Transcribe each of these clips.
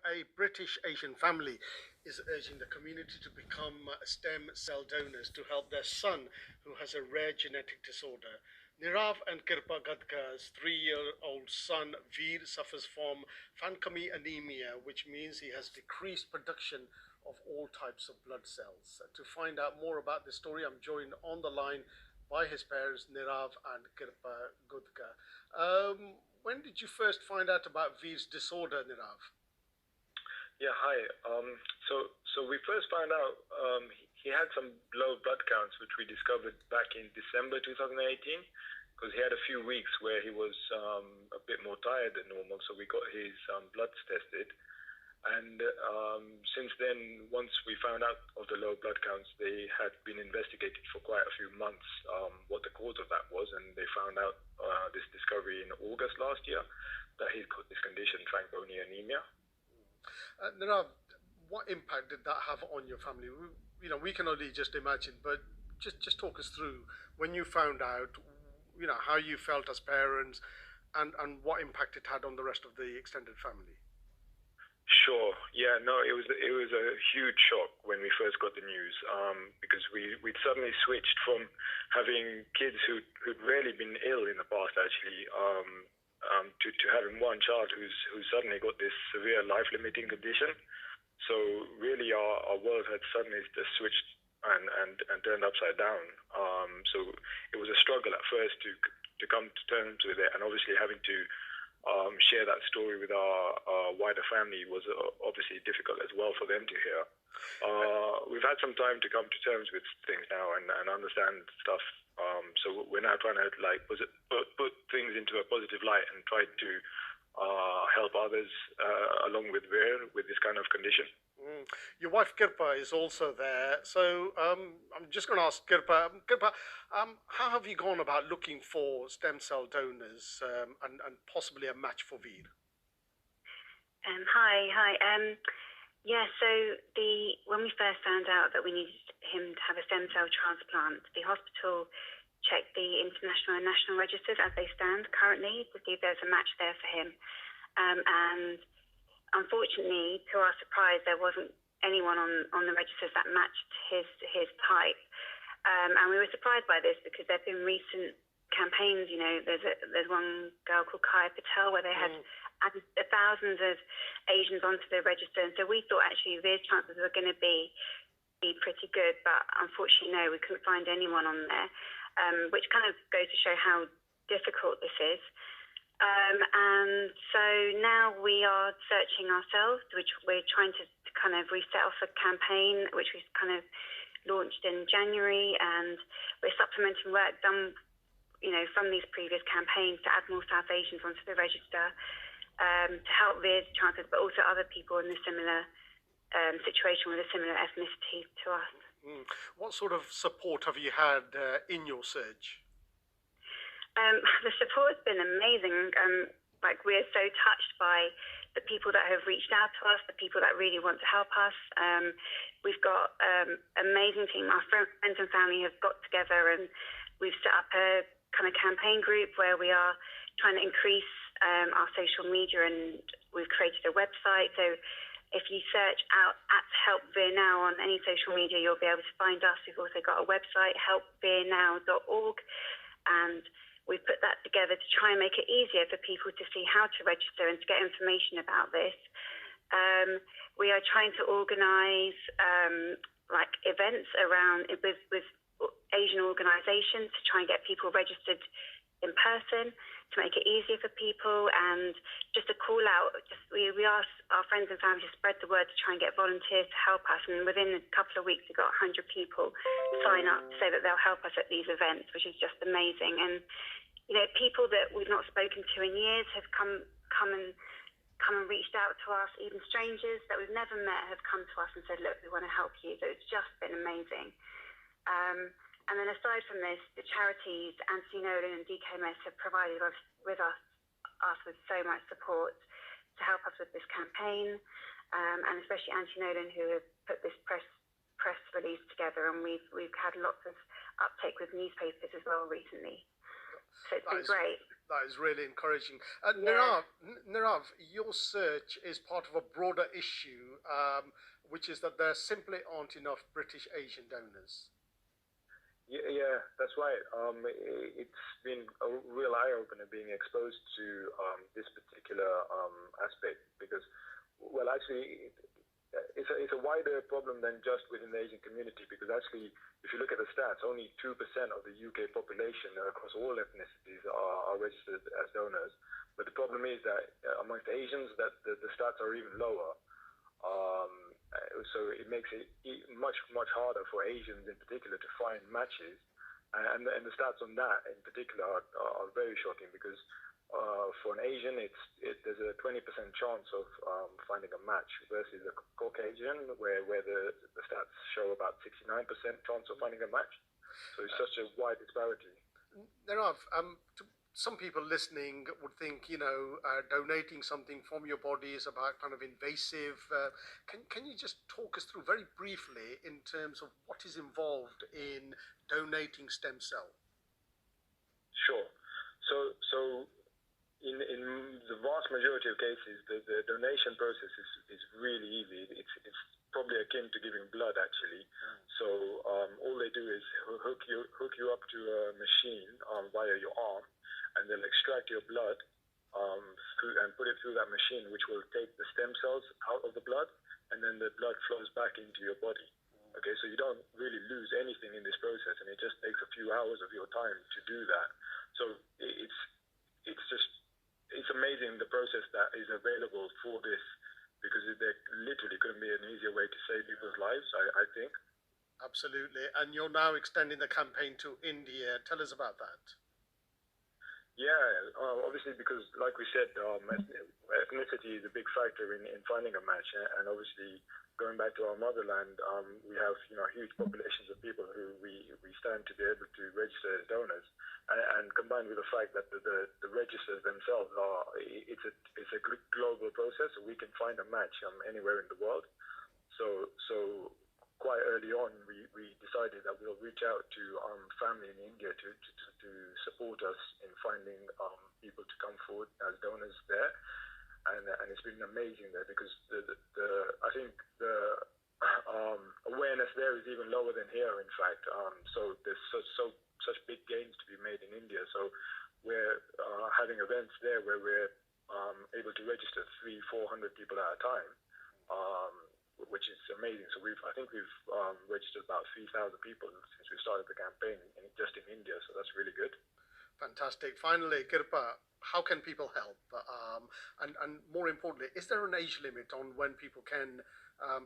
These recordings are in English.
a British Asian family is urging the community to become stem cell donors to help their son who has a rare genetic disorder. Nirav and Kirpa Gadka's 3-year-old son Veer suffers from Fanconi anemia, which means he has decreased production of all types of blood cells. To find out more about this story, I'm joined on the line by his parents, Nirav and Kirpa Gudka. When did you first find out about Veer's disorder, Nirav? Yeah, hi. So we first found out he had some low blood counts, which we discovered back in December 2018, because he had a few weeks where he was a bit more tired than normal. So we got his bloods tested, and since then, once we found out of the low blood counts, they had been investigated for quite a few months what the cause of that was, and they found out this discovery in August last year that he's got this condition, Fanconi anemia. Nirav, what impact did that have on your family? We can only just imagine, but just talk us through when you found out, how you felt as parents, and what impact it had on the rest of the extended family. Sure. Yeah. No. It was a huge shock when we first got the news, because we'd suddenly switched from having kids who'd rarely been ill in the past, actually, to having one child who's suddenly got this severe life-limiting condition. So really, our world had suddenly just switched and turned upside down. So it was a struggle at first to come to terms with it, and obviously having to share that story with our wider family was obviously difficult as well for them to hear. We've had some time to come to terms with things now and understand stuff. So we're now trying to put things into a positive light and try to help others along with Veer with this kind of condition. Your wife Kirpa is also there. So I'm just going to ask Kirpa. Kirpa, how have you gone about looking for stem cell donors and possibly a match for Veer? Hi. Yeah. So when we first found out that we needed him to have a stem cell transplant, the hospital checked the international and national registers as they stand currently to see if there's a match there for him. And unfortunately, to our surprise, there wasn't anyone on the registers that matched his type. And we were surprised by this because there have been recent campaigns. There's one girl called Kaya Patel where they had added thousands of Asians onto the register. And so we thought actually Veer's chances were going to be pretty good. But unfortunately, no, we couldn't find anyone on there, which kind of goes to show how difficult this is. And so now we are searching ourselves, which we're trying to kind of reset off a campaign, which we kind of launched in January, and we're supplementing work done, from these previous campaigns to add more South Asians onto the register to help Veer's chances, but also other people in a similar situation with a similar ethnicity to us. What sort of support have you had in your search? The support's been amazing. We're so touched by the people that have reached out to us, the people that really want to help us. We've got amazing team. Our friends and family have got together and we've set up a kind of campaign group where we are trying to increase our social media, and we've created a website. So if you search out at Help Veer Now on any social media, you'll be able to find us. We've also got a website, helpveernow.org, and we've put that together to try and make it easier for people to see how to register and to get information about this. We are trying to organise events around with Asian organisations to try and get people registered in person, to make it easier for people, and just a call out. We asked our friends and family to spread the word to try and get volunteers to help us, and within a couple of weeks we got 100 people sign up to say that they'll help us at these events, which is just amazing. And people that we've not spoken to in years have come and reached out to us. Even strangers that we've never met have come to us and said, look, we want to help you. So it's just been amazing. And then aside from this, the charities, Anthony Nolan and DKMS, have provided us with so much support to help us with this campaign, and especially Anthony Nolan, who have put this press release together, and we've had lots of uptake with newspapers as well recently. So it's That been is great. that is really encouraging. Yeah. Nirav, your search is part of a broader issue, which is that there simply aren't enough British Asian donors. Yeah, yeah, that's right. It's been a real eye opener being exposed to this particular aspect because, well, actually, it's a wider problem than just within the Asian community because actually, if you look at the stats, only 2% of the UK population across all ethnicities are registered as donors. But the problem is that amongst Asians, that the stats are even lower. Um, so it makes it much harder for Asians in particular to find matches, and the stats on that in particular are very shocking because for an Asian there's a 20% chance of finding a match versus a Caucasian where the stats show about 69% chance of finding a match. So it's such a wide disparity. Nirav, some people listening would think, donating something from your body is about kind of invasive. Can you just talk us through very briefly in terms of what is involved in donating stem cell? Sure. So in the vast majority of cases, the donation process is really easy. It's probably akin to giving blood, actually. So all they do is hook you up to a machine via your arm, and they'll extract your blood and put it through that machine, which will take the stem cells out of the blood, and then the blood flows back into your body. Okay, so you don't really lose anything in this process, and it just takes a few hours of your time to do that. So it's amazing the process that is available for this because there literally couldn't be an easier way to save people's lives, I think. Absolutely. And you're now extending the campaign to India. Tell us about that. Yeah, obviously because, like we said, ethnicity is a big factor in finding a match, and obviously going back to our motherland, we have huge populations of people who we stand to be able to register as donors, and combined with the fact that the registers themselves it's a global process, so we can find a match anywhere in the world. So quite early on, we decided that we'll reach out to family in India to support us in finding people to come forward as donors there, and it's been amazing there because I think the awareness there is even lower than here, in fact. So there's such big gains to be made in India. So we're having events there where we're able to register 300-400 people at a time. Which is amazing. So I think we've registered about 3,000 people since we started the campaign just in India. So that's really good. Fantastic. Finally, Kirpa, how can people help? And more importantly, is there an age limit on when people can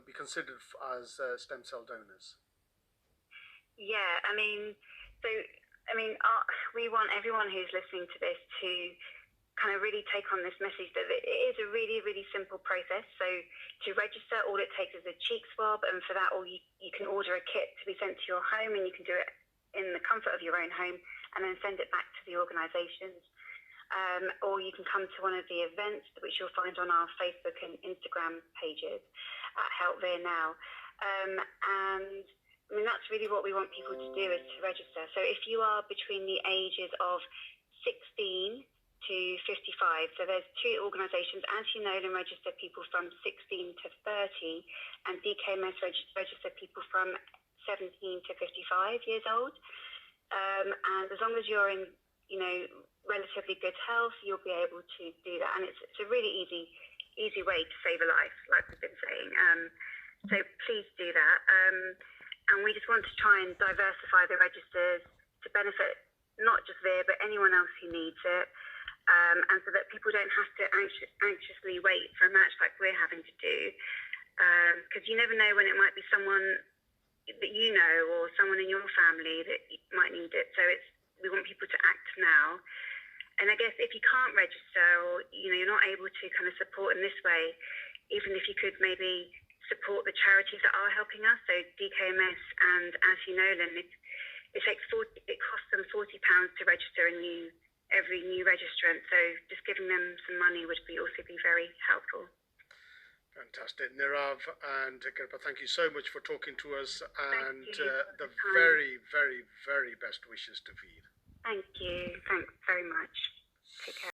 be considered as stem cell donors? Yeah, we want everyone who's listening to this to kind of really take on this message that it is a really, really simple process. So to register, all it takes is a cheek swab, and for that, you can order a kit to be sent to your home, and you can do it in the comfort of your own home, and then send it back to the organisations. Or you can come to one of the events, which you'll find on our Facebook and Instagram pages at Help Veer Now. And that's really what we want people to do, is to register. So if you are between the ages of 16 to 55. So there's two organisations. Anti-Nolan register people from 16 to 30, and DKMS register people from 17 to 55 years old. And as long as you're in, relatively good health, you'll be able to do that. And it's a really easy way to save a life, like we've been saying. So please do that. And we just want to try and diversify the registers to benefit not just Veer, but anyone else who needs it. And so that people don't have to anxiously wait for a match like we're having to do, because you never know when it might be someone that you know or someone in your family that might need it. So we want people to act now. And I guess if you can't register, or you're not able to kind of support in this way, even if you could maybe support the charities that are helping us, so DKMS and Anti-Nolan, it costs them £40 to register every new registrant, so just giving them some money would also be very helpful. Fantastic. Nirav and Kirpa, thank you so much for talking to us, and the Thank you. very, very, very best wishes to Veer. Thank you. Thanks very much. Take care.